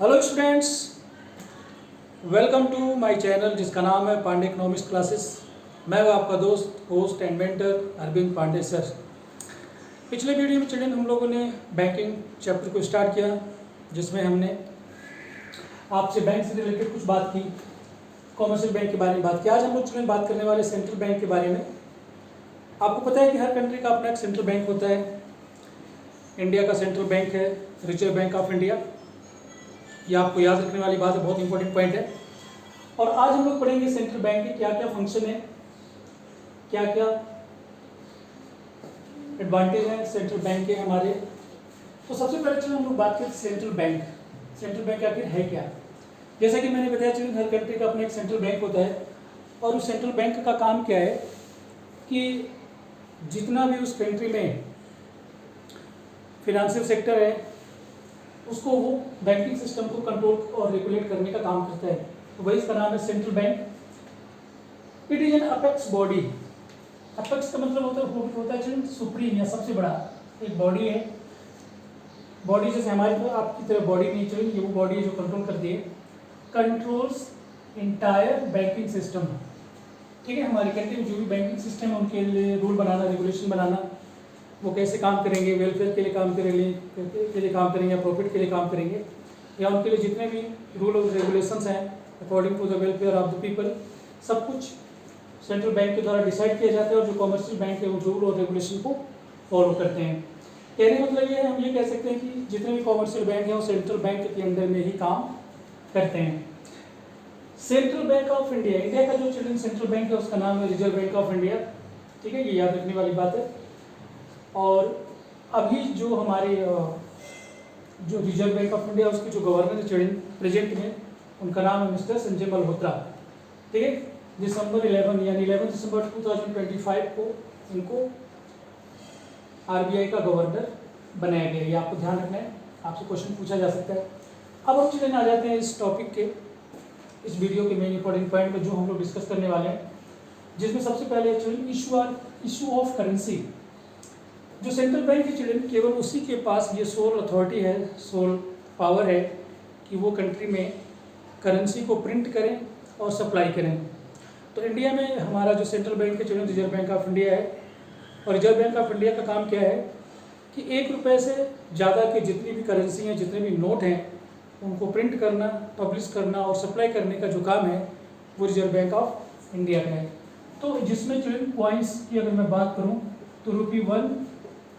Hello students, welcome to my channel जिसका नाम है पांडे इकोनॉमिक्स क्लासेस। मैं हूं आपका दोस्त, host and mentor Arvind Pandey sir. पिछले वीडियो में चिल्ड्रन हम लोगों ने बैंकिंग चैप्टर को स्टार्ट किया, जिसमें हमने आपसे बैंक से रिलेटेड कुछ बात की, कॉमर्शियल बैंक के बारे में बात की। आज हम लोग चिल्ड्रन बात करने वाले सेंट्रल बैंक के बारे में। आपको पता है कि हर कंट्री का अपना एक सेंट्रल बैंक होता है। इंडिया का सेंट्रल बैंक है रिजर्व बैंक ऑफ इंडिया। ये आपको याद रखने वाली बात है, बहुत इंपॉर्टेंट पॉइंट है। और आज हम लोग पढ़ेंगे सेंट्रल बैंक के क्या क्या फंक्शन है, क्या क्या एडवांटेज है सेंट्रल बैंक के हमारे। तो सबसे पहले चलो हम लोग बात करें सेंट्रल बैंक। सेंट्रल बैंक आखिर है क्या? जैसा कि मैंने बताया चलो हर कंट्री का अपना एक सेंट्रल बैंक होता है, और उस सेंट्रल बैंक का काम क्या है कि जितना भी उस कंट्री में फिनेंशियल सेक्टर है उसको वो बैंकिंग सिस्टम को कंट्रोल और रेगुलेट करने का काम करता है। तो वही इसका नाम है central bank. It is an apex body. Apex का मतलब होता है सुप्रीम या सबसे बड़ा एक बॉडी है। बॉडी जैसे हमारी तो आपकी तरह बॉडी नहीं चाहिए, ये वो बॉडी है जो कंट्रोल करती है, कंट्रोल्स इंटायर बैंकिंग सिस्टम। ठीक है, हमारी कंट्री में जो भी बैंकिंग सिस्टम है उनके लिए रूल बनाना, रेगुलेशन बनाना, वो कैसे काम करेंगे, वेलफेयर के लिए काम करेंगे काम करेंगे या प्रॉफिट के लिए काम करेंगे, या उनके लिए जितने भी रूल और रेगुलेशंस हैं according to the welfare of the people, सब कुछ सेंट्रल बैंक के द्वारा डिसाइड किया जाता है। और जो कमर्शियल बैंक है वो रूल और रेगुलेशन को फॉलो करते हैं। कहने का मतलब ये है, हम ये कह सकते हैं कि जितने भी कमर्शियल बैंक हैं वो सेंट्रल बैंक के अंडर में ही काम करते हैं। Central bank of India, India का जो चिल्ड्रन सेंट्रल बैंक है उसका नाम है रिजर्व बैंक ऑफ इंडिया। ठीक है, ये याद रखने वाली बात है। और अभी जो हमारे जो रिजर्व बैंक ऑफ इंडिया उसके जो गवर्नर है प्रेजेंट में, उनका नाम है मिस्टर संजय मल्होत्रा। ठीक है, दिसंबर 11 यानी 11 दिसंबर 2025 को इनको आरबीआई का गवर्नर बनाया गया। ये आपको ध्यान रखना है, आपसे क्वेश्चन पूछा जा सकता है। अब हम चलें आ जाते हैं इस टॉपिक के, इस वीडियो के मेन इंपॉर्टेंट पॉइंट में जो हम लोग डिस्कस करने वाले हैं, जिसमें सबसे पहले इशू ऑफ करेंसी। जो सेंट्रल बैंक के चिल्ड्रन केवल उसी के पास ये सोल अथॉरिटी है, सोल पावर है कि वो कंट्री में करेंसी को प्रिंट करें और सप्लाई करें। तो इंडिया में हमारा जो सेंट्रल बैंक के children reserve bank of India है, और रिजर्व बैंक ऑफ इंडिया का काम क्या है कि 1 रुपये से ज़्यादा के जितनी भी करेंसी हैं, जितने भी नोट हैं, उनको प्रिंट करना, पब्लिश करना और सप्लाई करने का जो काम है वो रिजर्व बैंक ऑफ इंडिया का है। तो जिसमें चिल्ड्रन कॉइन्स की अगर मैं बात करूँ तो ₹1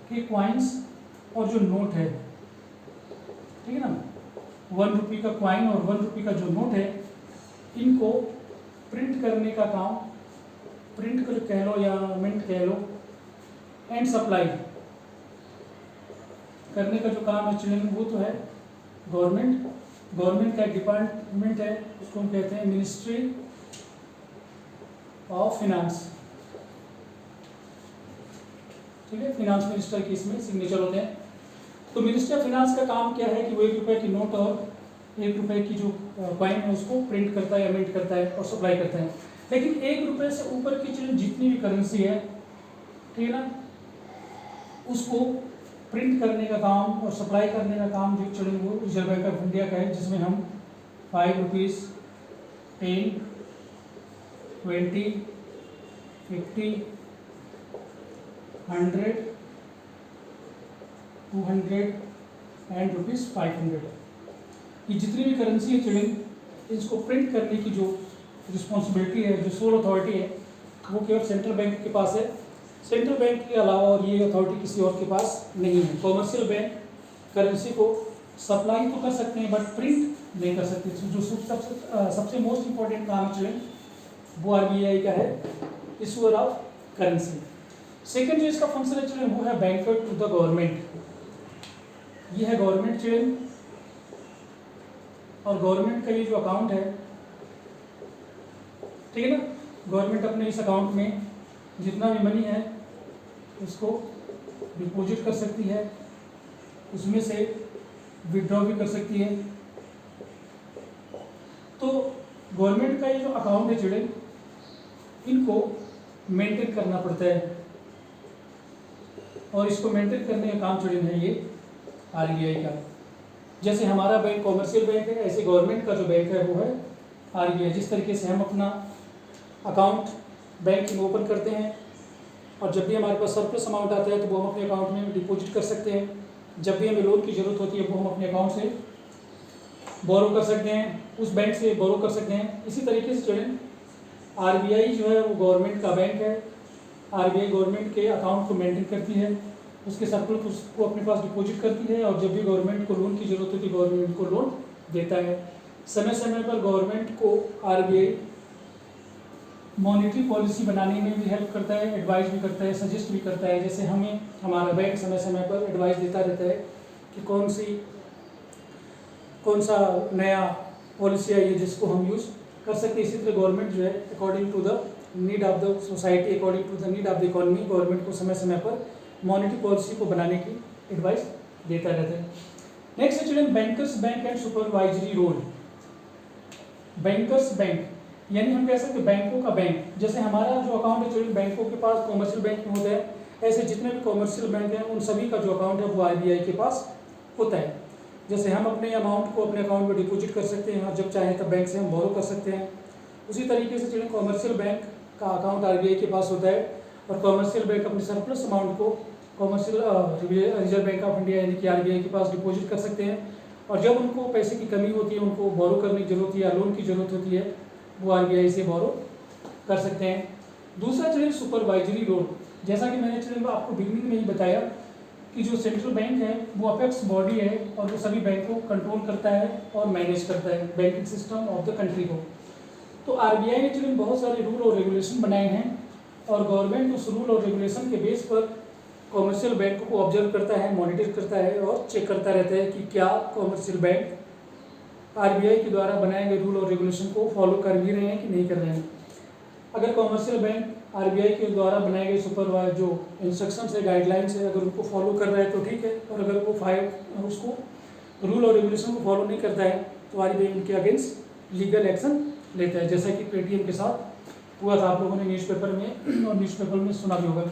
के कॉइन्स और जो नोट है, ठीक है ना, ₹1 का कॉइन और ₹1 का जो नोट है, इनको प्रिंट करने का काम, प्रिंट कर कह लो या मिंट कह लो, एंड सप्लाई करने का जो काम है चिल्ड्रन वो तो है गवर्नमेंट का एक डिपार्टमेंट है, उसको हम कहते हैं मिनिस्ट्री ऑफ फिनांस। ठीक है, फिनांस मिनिस्टर की इसमें सिग्नेचर होते हैं। तो मिनिस्टर ऑफ फिनांस का काम क्या है कि वो ₹1 की नोट और ₹1 की जो कॉइन है उसको प्रिंट करता है या मिंट करता है और सप्लाई करता है। लेकिन ₹1 से ऊपर की जितनी भी करेंसी है, ठीक है ना, उसको प्रिंट करने का काम और सप्लाई करने का काम जो चलिए वो रिजर्व बैंक ऑफ इंडिया का है, जिसमें हम ₹5, 10, 20, 50, 100, 200 एंड ₹500, ये जितनी भी करेंसी है चिल्ड्रन, इसको प्रिंट करने की जो रिस्पॉन्सिबिलिटी है, जो सोल अथॉरिटी है, वो केवल सेंट्रल बैंक के पास है। सेंट्रल बैंक के अलावा और ये अथॉरिटी किसी और के पास नहीं है। कॉमर्शियल बैंक करेंसी को सप्लाई तो कर सकते हैं बट प्रिंट नहीं कर सकते। जो सबसे मोस्ट इंपॉर्टेंट काम है वो आरबीआई का है, इशूअर ऑफ करेंसी। सेकंड जो इसका फंक्शन है चिल्ड्रन वो है बैंकर टू द गवर्नमेंट। ये है गवर्नमेंट चिल्ड्रन, और गवर्नमेंट का ये जो अकाउंट है, ठीक है ना, गवर्नमेंट अपने इस अकाउंट में जितना भी मनी है उसको डिपॉजिट कर सकती है, उसमें से विड्रॉ भी कर सकती है। तो गवर्नमेंट का ये जो अकाउंट है चिल्ड्रन, इनको मेंटेन करना पड़ता है, और इसको मेंटेन करने का काम चिल्ड्रन है ये आरबीआई का। जैसे हमारा बैंक कॉमर्शियल बैंक है, ऐसे गवर्नमेंट का जो बैंक है वो है RBI। जिस तरीके से हम अपना अकाउंट बैंक में ओपन करते हैं और जब भी हमारे पास सरप्लस अमाउंट आता है तो वो हम अपने अकाउंट में डिपॉजिट कर सकते हैं, जब भी हमें लोन की ज़रूरत होती है वो हम अपने अकाउंट से बोरो कर सकते हैं, उस बैंक से बोरो कर सकते हैं। इसी तरीके से चलें, RBI जो है वो गवर्नमेंट का बैंक है। RBI गवर्नमेंट के अकाउंट को मेंटेन करती है, उसके सरप्लस उसको अपने पास डिपॉजिट करती है और जब भी गवर्नमेंट को लोन की ज़रूरत होती है गवर्नमेंट को लोन देता है। समय समय पर गवर्नमेंट को RBI मॉनेटरी पॉलिसी बनाने में भी हेल्प करता है, एडवाइस भी करता है, सजेस्ट भी करता है। जैसे हमें हमारा बैंक समय समय पर एडवाइस देता रहता है कि कौन सा नया पॉलिसी आई है जिसको हम यूज़ कर सकते हैं। इसी तरह गवर्नमेंट जो है according to the need of the society, according to the need of the economy, government को समय समय पर मॉनेटरी पॉलिसी को बनाने की एडवाइस देता रहता है। नेक्स्ट है children bankers bank and supervisory role. Bankers bank यानी हम कह सकते हैं बैंकों का बैंक। जैसे हमारा जो अकाउंट है चिल्ड्रन बैंकों के पास कॉमर्शियल बैंक में होता है, ऐसे जितने भी कॉमर्शियल बैंक हैं उन सभी का जो अकाउंट है वो RBI के पास होता है। जैसे हम अपने अमाउंट को अपने अकाउंट में डिपॉजिट कर सकते हैं और जब चाहें तब बैंक से हम बोरो कर सकते हैं। उसी तरीके से चिल्ड्रन कॉमर्शियल बैंक का अकाउंट RBI के पास होता है और कॉमर्शियल बैंक अपने सरप्लस अमाउंट को commercial reserve bank of India यानी कि RBI के पास डिपॉजिट कर सकते हैं और जब उनको पैसे की कमी होती है, उनको बोरो करने की जरूरत है या लोन की जरूरत होती है, वो RBI से बोरो कर सकते हैं। दूसरा चिल्ड्रन सुपरवाइजरी रोल। जैसा कि मैंने चिल्ड्रन आपको बिगनिंग में ही बताया कि जो सेंट्रल बैंक है वो अपेक्स बॉडी है और वो सभी बैंक को कंट्रोल करता है और मैनेज करता है banking system of the country को। तो RBI ने चिल्ड्रन बहुत सारे रूल और रेगुलेशन बनाए हैं और गवर्नमेंट उस रूल और रेगुलेशन के बेस पर कॉमर्शियल बैंक को ऑब्जर्व करता है, मॉनिटर करता है और चेक करता रहता है कि क्या कॉमर्शियल बैंक RBI के द्वारा बनाए गए रूल और रेगुलेशन को फॉलो कर भी रहे हैं कि नहीं कर रहे हैं। अगर कॉमर्शियल बैंक RBI के द्वारा बनाए गए सुपरवाइज जो इंस्ट्रक्शंस है, गाइडलाइंस है, अगर उनको फॉलो कर रहा है तो ठीक है, और अगर वो उसको रूल और रेगुलेशन को फॉलो नहीं करता है तो RBI उनके अगेंस्ट लीगल एक्शन लेता है, जैसा कि पेटीएम के साथ हुआ था। आप लोगों ने न्यूज़पेपर में सुना भी होगा।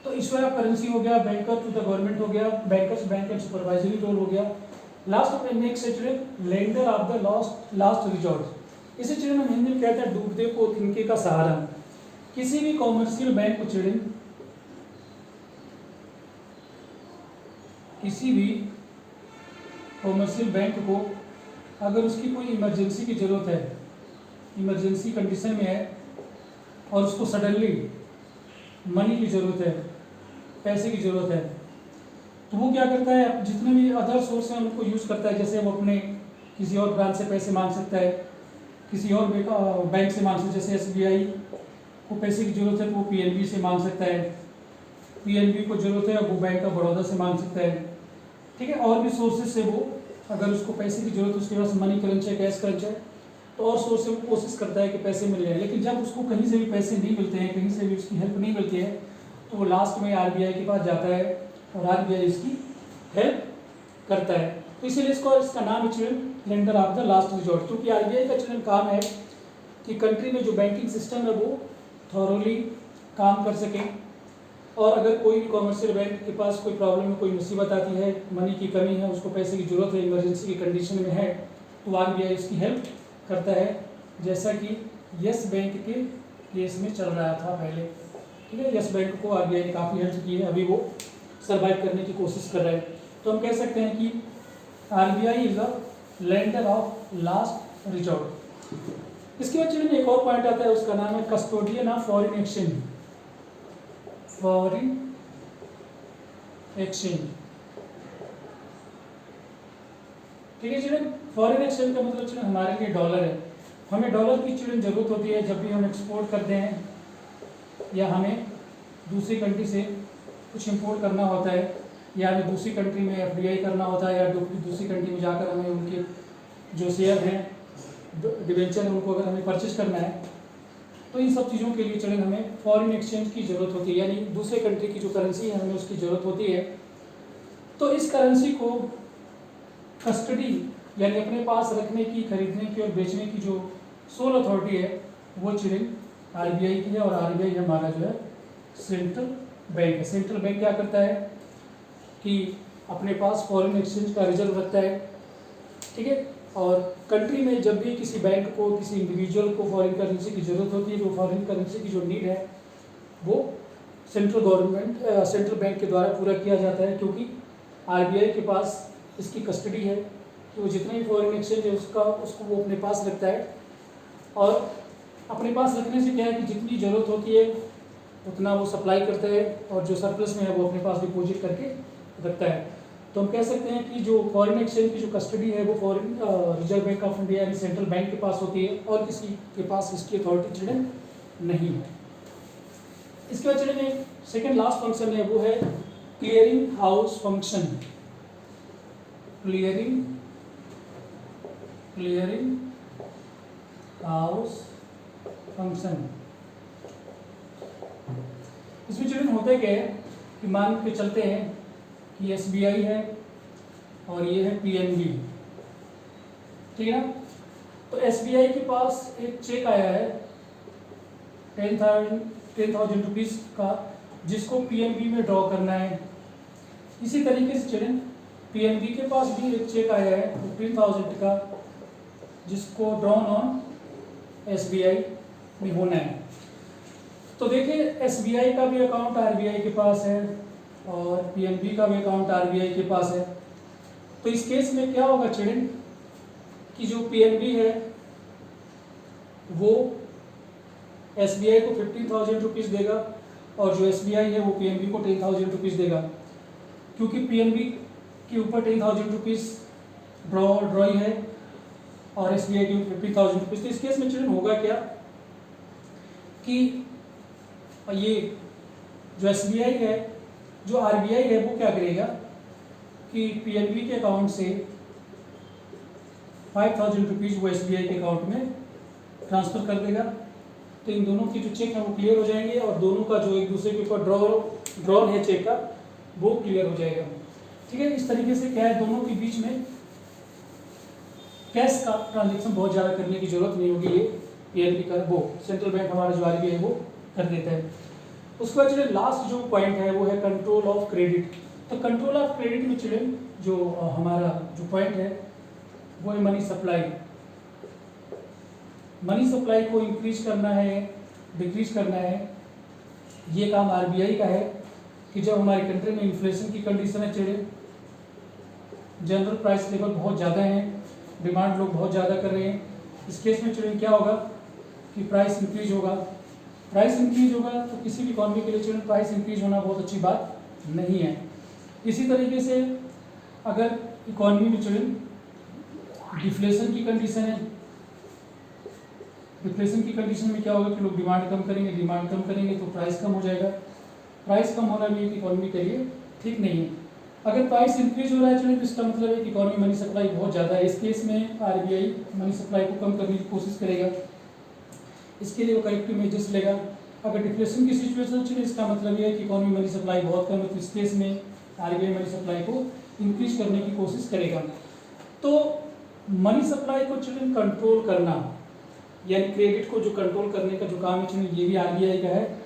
तो इश्यूअर ऑफ करेंसी हो गया, बैंकर टू द गवर्नमेंट हो गया, bankers bank and supervisory role हो गया। लास्ट में next children lender of the last resort. इसे चिल्ड्रन हम हिंदी में कहते हैं डूबते को तिनके का सहारा। किसी भी कॉमर्शियल बैंक को चिल्ड्रन, किसी भी कॉमर्शियल बैंक को अगर उसकी कोई इमरजेंसी की ज़रूरत है, इमरजेंसी कंडीशन में है और उसको सडनली मनी की ज़रूरत है, पैसे की ज़रूरत है, तो वो क्या करता है, जितने भी अदर सोर्स हैं उनको यूज़ करता है। जैसे वो अपने किसी और ब्रांच से पैसे मांग सकता है, किसी और बैंक से मांग सकता है। जैसे SBI को पैसे की ज़रूरत है तो वो PNB से मांग सकता है, PNB को ज़रूरत है वो बैंक ऑफ बड़ौदा से मांग सकता है, ठीक है। और भी सोर्सेज से वो अगर उसको पैसे की ज़रूरत है, उसके पास मनी क्रंच है, कैश क्रंच है, तो और सोर्स से वो कोशिश करता है कि पैसे मिल जाए। लेकिन जब उसको कहीं से भी पैसे नहीं मिलते हैं, कहीं से भी उसकी हेल्प नहीं मिलती है, तो वो लास्ट में RBI के पास जाता है और RBI इसकी हेल्प करता है। तो इसीलिए इसका नाम है children lender of the last resort, क्योंकि RBI का चिल्ड्रन काम है कि कंट्री में जो बैंकिंग सिस्टम है वो थॉरोली काम कर सके। और अगर कोई भी कॉमर्शियल बैंक के पास कोई प्रॉब्लम है, कोई मुसीबत आती है, मनी की कमी है, उसको पैसे की ज़रूरत है, इमरजेंसी की कंडीशन में है, तो RBI इसकी हेल्प करता है, जैसा कि यस बैंक के केस में चल रहा था पहले, ठीक है। यस बैंक को RBI ने काफ़ी हेल्प की है, अभी वो सर्वाइव करने की कोशिश कर रहा है। तो हम कह सकते हैं कि RBI is the lender of last resort. इसके बाद चलिए एक और पॉइंट आता है, उसका नाम है custodian of foreign exchange. Foreign exchange, ठीक है चिल्ड्रन। फॉरेन एक्सचेंज का मतलब चिल्ड्रन हमारे लिए डॉलर है। हमें डॉलर की चिल्ड्रन जरूरत होती है जब भी हम एक्सपोर्ट करते हैं या हमें दूसरी कंट्री से कुछ इंपोर्ट करना होता है, या हमें दूसरी कंट्री में FDI करना होता है, या दूसरी कंट्री में जाकर हमें उनके जो शेयर हैं, डिवेंचर हैं, उनको अगर हमें परचेज करना है, तो इन सब चीज़ों के लिए चिल्ड्रन हमें फॉरेन एक्सचेंज की ज़रूरत होती है, यानी दूसरे कंट्री की जो करेंसी है हमें उसकी ज़रूरत होती है। तो इस करेंसी को कस्टडी यानी अपने पास रखने की, खरीदने की और बेचने की जो सोल अथॉरिटी है वो चिल्ड्रन RBI की है। और RBI हमारा जो है सेंट्रल बैंक है। सेंट्रल बैंक क्या करता है कि अपने पास फॉरेन एक्सचेंज का रिजर्व रखता है, ठीक है। और कंट्री में जब भी किसी बैंक को, किसी इंडिविजुअल को फॉरेन करेंसी की ज़रूरत होती है, तो फॉरेन करेंसी की जो नीड है वो सेंट्रल बैंक के द्वारा पूरा किया जाता है, क्योंकि आरबीआई के पास इसकी कस्टडी है कि वो जितने भी फॉरेन एक्सचेंज है उसको वो अपने पास रखता है। और अपने पास रखने से क्या है कि जितनी ज़रूरत होती है उतना वो सप्लाई करता है, और जो सरप्लस में है वो अपने पास डिपॉजिट करके रखता है। तो हम कह सकते हैं कि जो फॉरेन एक्सचेंज की जो कस्टडी है वो foreign reserve bank of India यानी सेंट्रल बैंक के पास होती है, और किसी के पास इसकी अथॉरिटी चिल्ड्रन नहीं है। इसके बाद चिल्ड्रन एक सेकेंड लास्ट फंक्शन है, वो है clearing house function. Clearing house function. इसमें चिल्ड्रन होता क्या है कि मान के चलते हैं कि एसबीआई है और ये है पीएनबी, ठीक है ना। तो एसबीआई के पास एक चेक आया है 10,000 रुपीज़ का, जिसको पीएनबी में ड्रॉ करना है। इसी तरीके से चिल्ड्रन पीएनबी के पास भी एक चेक आया है 15,000 का, जिसको ड्रॉन ऑन एसबीआई में होना है। तो देखिए एसबीआई का भी अकाउंट आरबीआई के पास है और पीएनबी का भी अकाउंट आरबीआई के पास है। तो इस केस में क्या होगा चिल्ड्रन कि जो पीएनबी है वो एसबीआई को 15,000 रुपीज़ देगा, और जो एसबीआई है वो पीएनबी को 10,000 रुपीज़ देगा, क्योंकि पीएनबी के ऊपर 10,000 रुपीज़ ड्रॉई है और एसबीआई के ऊपर 15,000 रुपीज़। तो इस केस में चिल्ड्रन होगा क्या कि ये जो एसबीआई है, जो आरबीआई है, वो क्या करेगा कि पीएनबी के अकाउंट से 5,000 रुपीज़ वो एसबीआई के अकाउंट में ट्रांसफ़र कर देगा। तो इन दोनों की जो चेक है वो क्लियर हो जाएंगे, और दोनों का जो एक दूसरे के ऊपर ड्रॉन है चेक का, वो क्लियर हो जाएगा, ठीक है। इस तरीके से क्या है, दोनों के बीच में कैश का ट्रांजेक्शन बहुत ज़्यादा करने की जरूरत नहीं होगी। ये पीएनबी का वो सेंट्रल बैंक हमारा जो आरबीआई है वो कर देता है। उसके बाद चलिए लास्ट जो पॉइंट है वो है कंट्रोल ऑफ क्रेडिट। तो कंट्रोल ऑफ क्रेडिट में चलिए जो हमारा जो पॉइंट है वो है मनी सप्लाई। मनी सप्लाई को इंक्रीज करना है, डिक्रीज करना है, ये काम आरबीआई का है। कि जब हमारी कंट्री में इन्फ्लेशन की कंडीशन है चलिए, जनरल प्राइस लेवल बहुत ज़्यादा है, डिमांड लोग बहुत ज़्यादा कर रहे हैं, इस केस में चलिए क्या होगा कि प्राइस इंक्रीज होगा। प्राइस इंक्रीज होगा तो किसी भी इकॉनमी के लिए चलिए प्राइस इंक्रीज होना बहुत अच्छी बात नहीं है। इसी तरीके से अगर इकॉनमी में चलिए डिफ्लेशन की कंडीशन है, डिफ्लेशन की कंडीशन में क्या होगा कि लोग डिमांड कम करेंगे तो प्राइस कम हो जाएगा। प्राइस कम होना भी एक इकॉनमी के लिए ठीक नहीं है। अगर प्राइस इंक्रीज हो रहा है चलिए तो इसका मतलब है कि इकॉनमी मनी सप्लाई बहुत ज़्यादा है। इस केस में आरबीआई मनी सप्लाई को कम करने की कोशिश करेगा, इसके लिए वो करेक्टिव मेजर्स लेगा। अगर डिफ्लेशन की सिचुएशन चलिए इसका मतलब ये है कि इकॉनमी मनी सप्लाई बहुत कम है, तो इस केस में आरबीआई मनी सप्लाई को इंक्रीज करने की कोशिश करेगा। तो मनी सप्लाई को चलिए कंट्रोल करना, यानी क्रेडिट को जो कंट्रोल करने का जो काम है चलिए ये भी आरबीआई का है।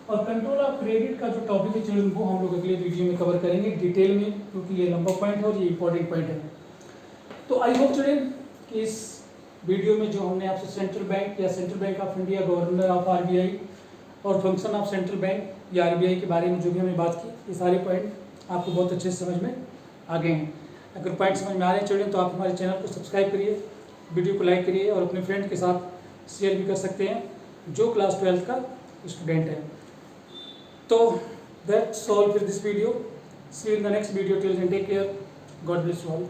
और कंट्रोल ऑफ क्रेडिट का जो टॉपिक है चिल्ड्रन वो हम लोग अगले वीडियो में कवर करेंगे डिटेल में, क्योंकि ये लंबा पॉइंट है और ये इंपॉर्टेंट पॉइंट है। तो आई होप चिल्ड्रन कि इस वीडियो में जो हमने आपसे सेंट्रल बैंक या central bank of India, governor of RBI और फंक्शन ऑफ सेंट्रल बैंक या आरबीआई के बारे में जो भी हमने बात की, ये सारे पॉइंट आपको बहुत अच्छे से समझ में आ गए हैं। अगर पॉइंट समझ में आ रहे हैं चिल्ड्रन तो आप हमारे चैनल को सब्सक्राइब करिए, वीडियो को लाइक करिए और अपने फ्रेंड के साथ शेयर भी कर सकते हैं जो क्लास 12th का स्टूडेंट है। So that's all for this video. See you in the next video. Till then, take care. God bless you all.